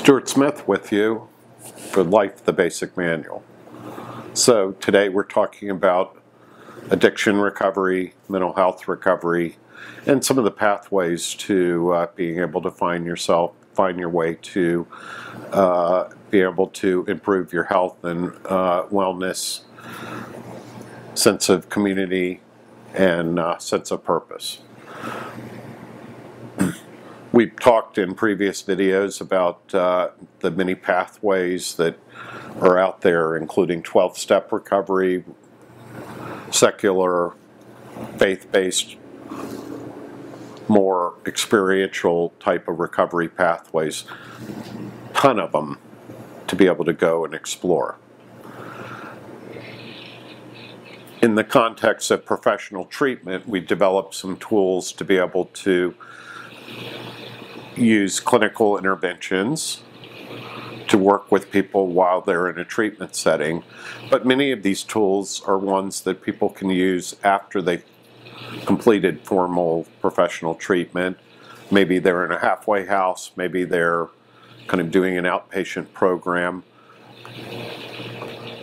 Stuart Smith with you for Life, the Basic Manual. So today we're talking about addiction recovery, mental health recovery, and some of the pathways to being able to find your way to be able to improve your health and wellness, sense of community, and sense of purpose. We've talked in previous videos about the many pathways that are out there, including 12-step recovery, secular, faith-based, more experiential type of recovery pathways. Ton of them to be able to go and explore. In the context of professional treatment, we developed some tools to be able to use clinical interventions to work with people while they're in a treatment setting. But many of these tools are ones that people can use after they've completed formal professional treatment. Maybe they're in a halfway house, maybe they're kind of doing an outpatient program.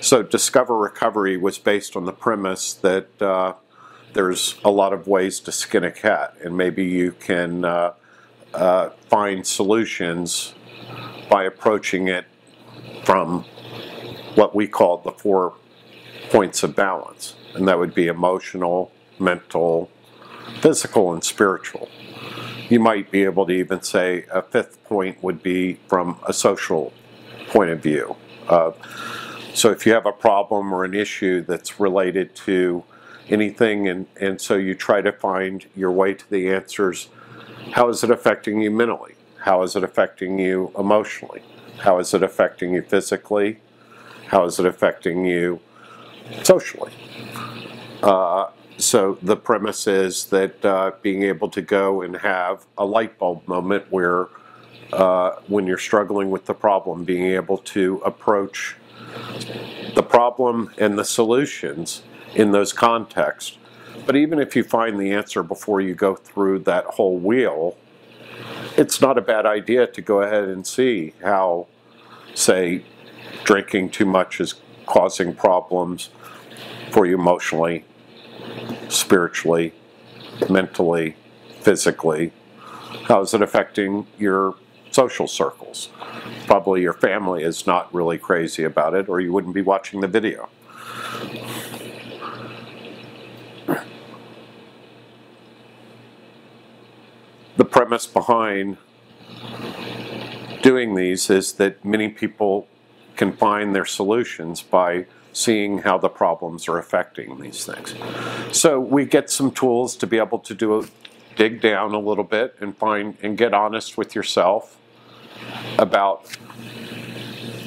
So Discover Recovery was based on the premise that there's a lot of ways to skin a cat, and maybe you can find solutions by approaching it from what we call the 4 points of balance, and that would be emotional, mental, physical, and spiritual. You might be able to even say a 5th point would be from a social point of view. So if you have a problem or an issue that's related to anything, and so you try to find your way to the answers. How is it affecting you mentally? How is it affecting you emotionally? How is it affecting you physically? How is it affecting you socially? So the premise is that being able to go and have a light bulb moment where when you're struggling with the problem, being able to approach the problem and the solutions in those contexts. But even if you find the answer before you go through that whole wheel, it's not a bad idea to go ahead and see how, say, drinking too much is causing problems for you emotionally, spiritually, mentally, physically. How is it affecting your social circles? Probably your family is not really crazy about it, or you wouldn't be watching the video. The premise behind doing these is that many people can find their solutions by seeing how the problems are affecting these things. So we get some tools to be able to dig down a little bit and find and get honest with yourself about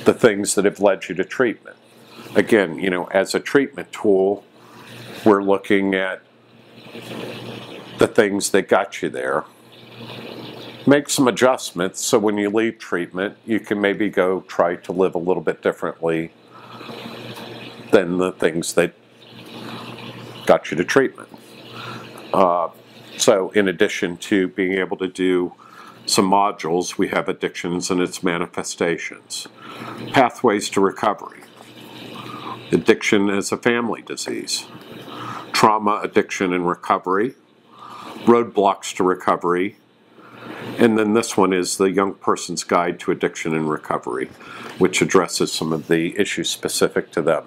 the things that have led you to treatment. Again, as a treatment tool, we're looking at the things that got you there. Make some adjustments so when you leave treatment, you can maybe go try to live a little bit differently than the things that got you to treatment. So in addition to being able to do some modules, we have addictions and its manifestations. Pathways to recovery. Addiction as a family disease. Trauma, addiction, and recovery. Roadblocks to recovery. And then this one is the Young Person's Guide to Addiction and Recovery, which addresses some of the issues specific to them.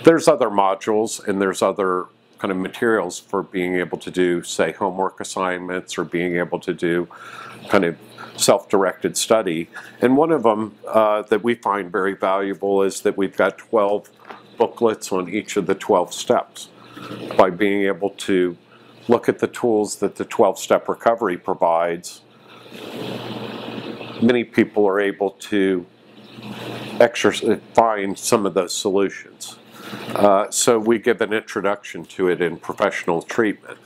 There's other modules and there's other kind of materials for being able to do, say, homework assignments or being able to do kind of self-directed study. And one of them that we find very valuable is that we've got 12 booklets on each of the 12 steps. By being able to look at the tools that the 12-step recovery provides, many people are able to find some of those solutions. So we give an introduction to it in professional treatment.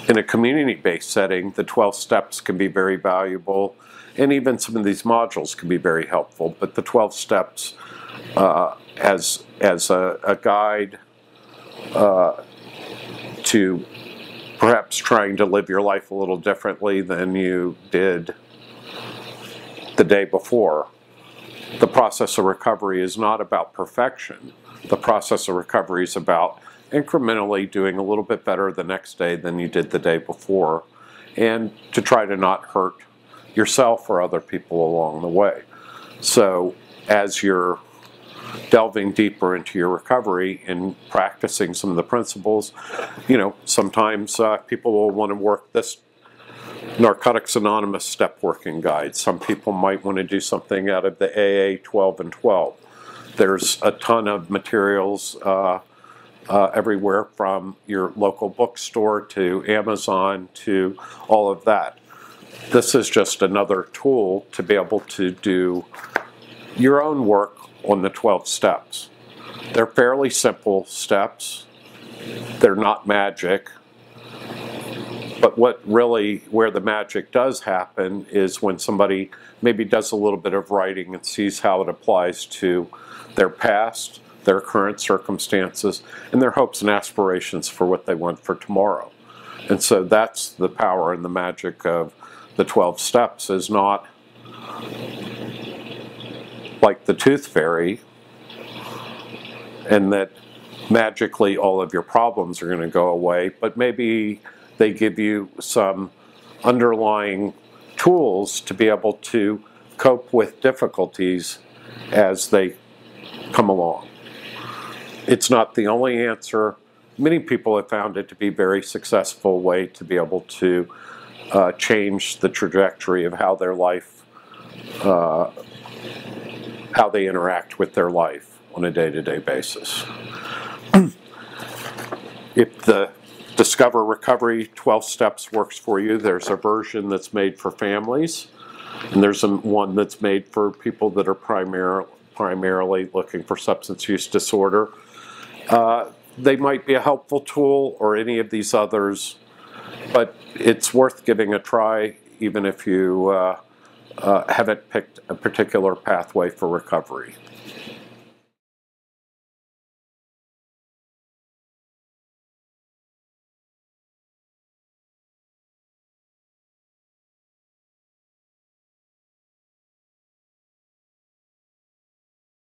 In a community-based setting, the 12 steps can be very valuable, and even some of these modules can be very helpful. But the 12 steps as a guide to perhaps trying to live your life a little differently than you did the day before. The process of recovery is not about perfection. The process of recovery is about incrementally doing a little bit better the next day than you did the day before, and to try to not hurt yourself or other people along the way. So as you're delving deeper into your recovery and practicing some of the principles, sometimes people will want to work this Narcotics Anonymous step working guide. Some people might want to do something out of the AA 12 and 12. There's a ton of materials everywhere from your local bookstore to Amazon to all of that. This is just another tool to be able to do your own work on the 12 steps. They're fairly simple steps. They're not magic. But where the magic does happen is when somebody maybe does a little bit of writing and sees how it applies to their past, their current circumstances, and their hopes and aspirations for what they want for tomorrow. And so that's the power and the magic of the 12 steps, is not like the tooth fairy, and that magically all of your problems are going to go away, but maybe they give you some underlying tools to be able to cope with difficulties as they come along. It's not the only answer. Many people have found it to be a very successful way to be able to change the trajectory of how their life, how they interact with their life on a day-to-day basis. If the Discover Recovery 12 Steps works for you, there's a version that's made for families, and there's one that's made for people that are primarily looking for substance use disorder. They might be a helpful tool, or any of these others, but it's worth giving a try, even if you haven't picked a particular pathway for recovery.